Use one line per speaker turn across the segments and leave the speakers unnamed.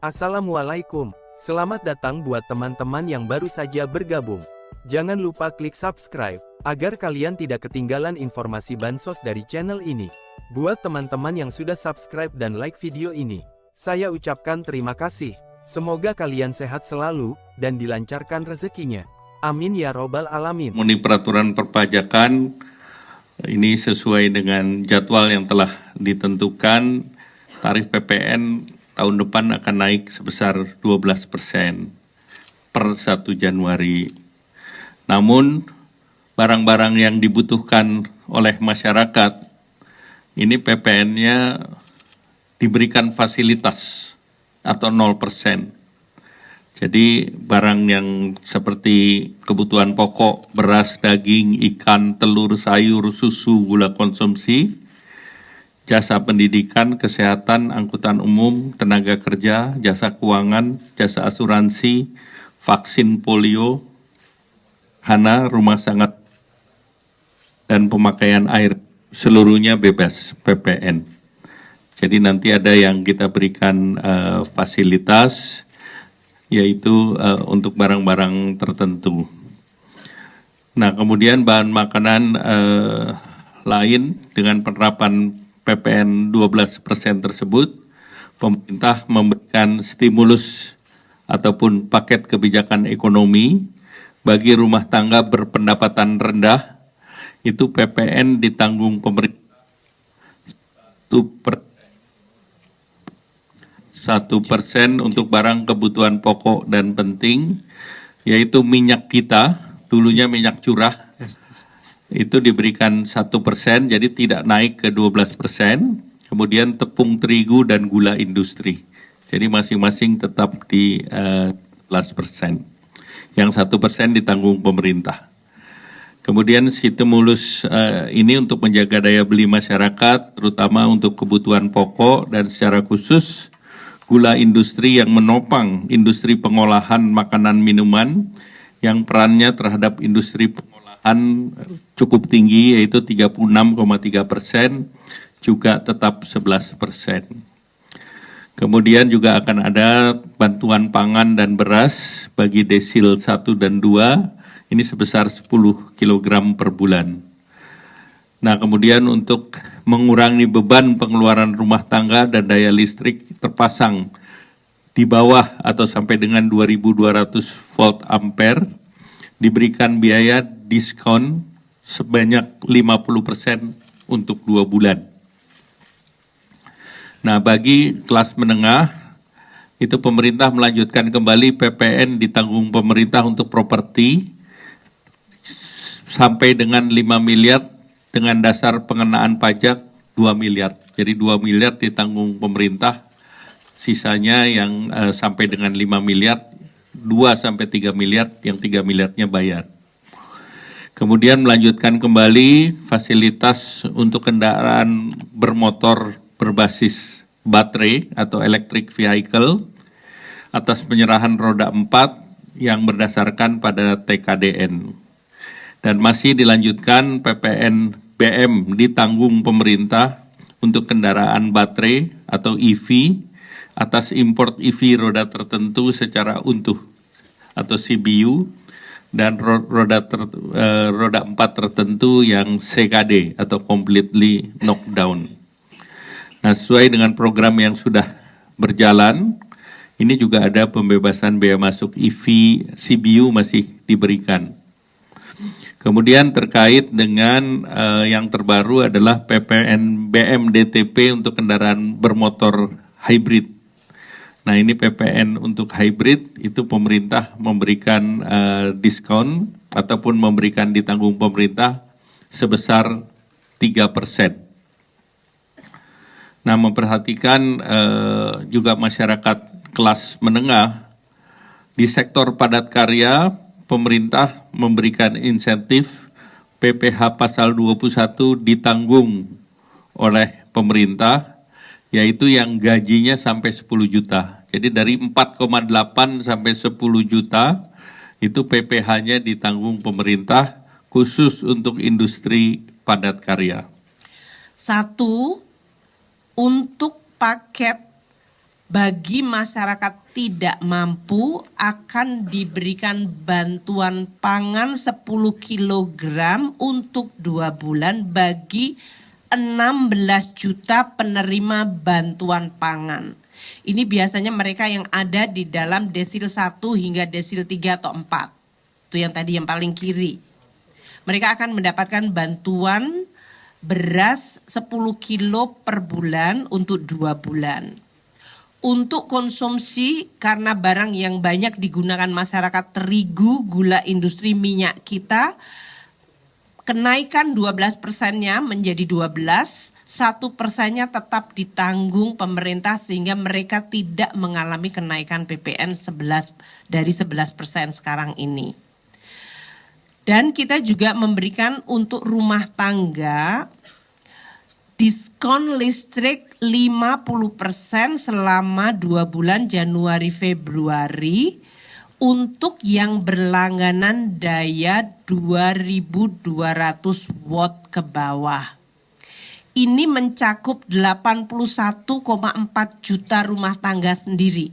Assalamualaikum, selamat datang buat teman-teman yang baru saja bergabung. Jangan lupa klik subscribe, agar kalian tidak ketinggalan informasi bansos dari channel ini. Buat teman-teman yang sudah subscribe dan like video ini, saya ucapkan terima kasih. Semoga kalian sehat selalu, dan dilancarkan rezekinya. Amin ya robbal alamin.
Muni peraturan perpajakan ini sesuai dengan jadwal yang telah ditentukan. Tarif PPN tahun depan akan naik sebesar 12% per 1 Januari. Namun, barang-barang yang dibutuhkan oleh masyarakat, ini PPN-nya diberikan fasilitas atau 0%. Jadi barang yang seperti kebutuhan pokok, beras, daging, ikan, telur, sayur, susu, gula konsumsi, jasa pendidikan, kesehatan, angkutan umum, tenaga kerja, jasa keuangan, jasa asuransi, vaksin polio, hana, rumah sangat, dan pemakaian air, seluruhnya bebas PPN. Jadi nanti ada yang kita berikan fasilitas, yaitu untuk barang-barang tertentu. Nah, kemudian bahan makanan lain dengan penerapan PPN 12% tersebut, pemerintah memberikan stimulus ataupun paket kebijakan ekonomi bagi rumah tangga berpendapatan rendah, itu PPN ditanggung pemerintah 1% untuk barang kebutuhan pokok dan penting, yaitu minyak kita, dulunya minyak curah, itu diberikan 1%, jadi tidak naik ke 12%, kemudian tepung terigu dan gula industri, jadi masing-masing tetap di 11%, yang 1% ditanggung pemerintah. Kemudian stimulus ini untuk menjaga daya beli masyarakat, terutama untuk kebutuhan pokok dan secara khusus gula industri yang menopang industri pengolahan makanan minuman yang perannya terhadap industri pengolahan cukup tinggi, yaitu 36,3%, juga tetap 11%. Kemudian juga akan ada bantuan pangan dan beras bagi desil 1 dan 2, ini sebesar 10 kg per bulan. Nah, kemudian untuk mengurangi beban pengeluaran rumah tangga dan daya listrik terpasang di bawah atau sampai dengan 2200 volt ampere, diberikan biaya diskon sebanyak 50% untuk 2 bulan. Nah, bagi kelas menengah, itu pemerintah melanjutkan kembali PPN ditanggung pemerintah untuk properti sampai dengan 5 miliar dengan dasar pengenaan pajak 2 miliar. Jadi 2 miliar ditanggung pemerintah, sisanya yang sampai dengan 5 miliar, 2 sampai 3 miliar, yang 3 miliarnya bayar. Kemudian melanjutkan kembali fasilitas untuk kendaraan bermotor berbasis baterai atau electric vehicle atas penyerahan roda 4 yang berdasarkan pada TKDN. Dan masih dilanjutkan PPN BM ditanggung pemerintah untuk kendaraan baterai atau EV atas import EV roda tertentu secara utuh atau CBU, dan roda 4 tertentu yang CKD atau completely knockdown. Nah, sesuai dengan program yang sudah berjalan, ini juga ada pembebasan biaya masuk EV CBU masih diberikan. Kemudian terkait dengan yang terbaru adalah PPN BM-DTP untuk kendaraan bermotor hybrid. Nah, ini PPN untuk hybrid, itu pemerintah memberikan diskon ataupun memberikan ditanggung pemerintah sebesar 3%. Nah, memperhatikan juga masyarakat kelas menengah, di sektor padat karya, pemerintah memberikan insentif PPh pasal 21 ditanggung oleh pemerintah, yaitu yang gajinya sampai 10 juta. Jadi dari 4,8 sampai 10 juta, itu PPh-nya ditanggung pemerintah khusus untuk industri padat karya.
1, untuk paket Bagi masyarakat tidak mampu akan diberikan bantuan pangan 10 kg untuk 2 bulan bagi 16 juta penerima bantuan pangan. Ini biasanya mereka yang ada di dalam desil 1 hingga desil 3 atau 4. Itu yang tadi yang paling kiri. Mereka akan mendapatkan bantuan beras 10 kilo per bulan untuk 2 bulan. Untuk konsumsi, karena barang yang banyak digunakan masyarakat terigu, gula industri minyak kita, kenaikan 12%-nya menjadi 12, 1%-nya tetap ditanggung pemerintah sehingga mereka tidak mengalami kenaikan PPN 11 dari 11% sekarang ini. Dan kita juga memberikan untuk rumah tangga diskon listrik 50% selama 2 bulan Januari Februari untuk yang berlangganan daya 2200 watt ke bawah. Ini mencakup 81,4 juta rumah tangga sendiri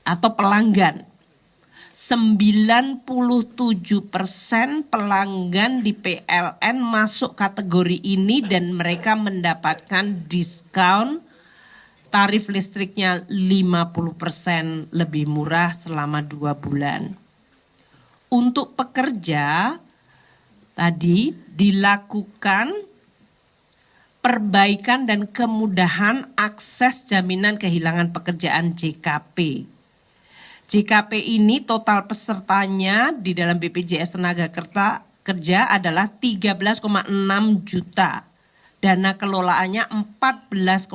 atau pelanggan. 97% pelanggan di PLN masuk kategori ini dan mereka mendapatkan diskon tarif listriknya 50% lebih murah selama 2 bulan. Untuk pekerja tadi dilakukan perbaikan dan kemudahan akses jaminan kehilangan pekerjaan JKP. JKP ini total pesertanya di dalam BPJS Tenaga Kerja adalah 13,6 juta. Dana kelolaannya 14,4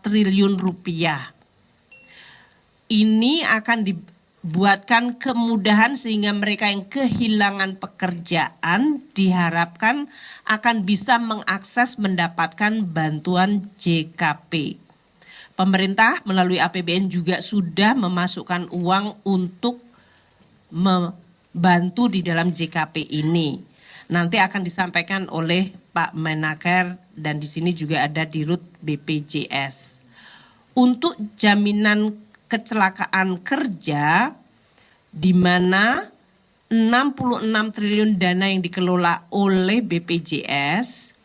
triliun rupiah. Ini akan dibuatkan kemudahan sehingga mereka yang kehilangan pekerjaan diharapkan akan bisa mengakses mendapatkan bantuan JKP. Pemerintah melalui APBN juga sudah memasukkan uang untuk membantu di dalam JKP ini. Nanti akan disampaikan oleh Pak Menaker dan di sini juga ada Dirut BPJS. Untuk jaminan kecelakaan kerja di mana 66 triliun dana yang dikelola oleh BPJS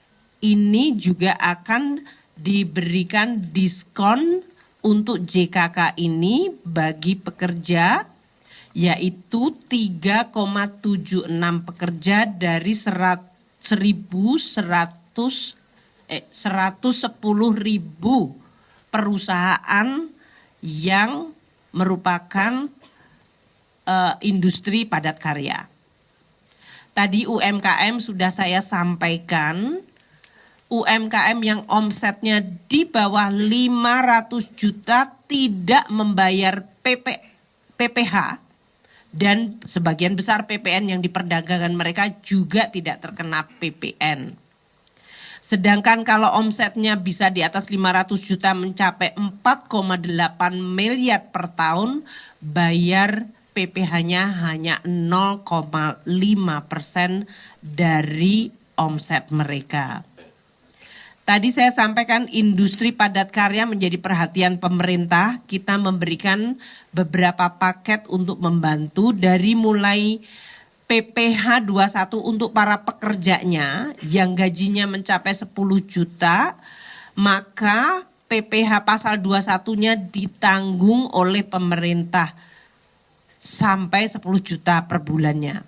ini juga akan diberikan diskon untuk JKK ini bagi pekerja yaitu 3,76 pekerja dari 110.000 perusahaan yang merupakan industri padat karya. Tadi UMKM sudah saya sampaikan, UMKM yang omsetnya di bawah 500 juta tidak membayar PPH dan sebagian besar PPN yang diperdagangkan mereka juga tidak terkena PPN. Sedangkan kalau omsetnya bisa di atas 500 juta mencapai 4,8 miliar per tahun, bayar PPH-nya hanya 0,5% dari omset mereka. Tadi saya sampaikan industri padat karya menjadi perhatian pemerintah. Kita memberikan beberapa paket untuk membantu dari mulai PPH 21 untuk para pekerjanya yang gajinya mencapai 10 juta, maka PPH pasal 21-nya ditanggung oleh pemerintah sampai 10 juta per bulannya.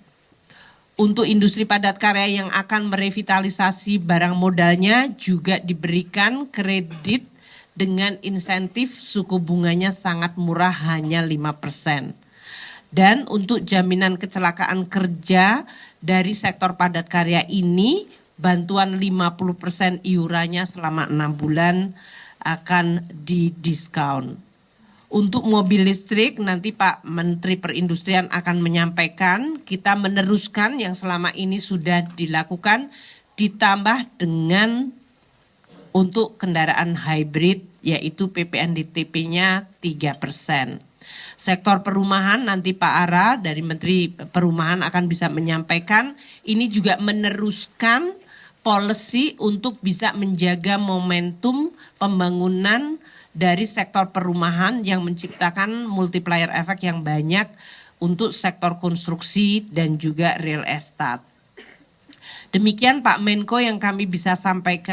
Untuk industri padat karya yang akan merevitalisasi barang modalnya juga diberikan kredit dengan insentif suku bunganya sangat murah hanya 5%. Dan untuk jaminan kecelakaan kerja dari sektor padat karya ini bantuan 50% iurannya selama 6 bulan akan didiskon. Untuk mobil listrik nanti Pak Menteri Perindustrian akan menyampaikan kita meneruskan yang selama ini sudah dilakukan ditambah dengan untuk kendaraan hybrid yaitu PPNDTP-nya 3%. Sektor perumahan nanti Pak Ara dari Menteri Perumahan akan bisa menyampaikan ini juga meneruskan policy untuk bisa menjaga momentum pembangunan dari sektor perumahan yang menciptakan multiplier effect yang banyak untuk sektor konstruksi dan juga real estate. Demikian Pak Menko yang kami bisa sampaikan.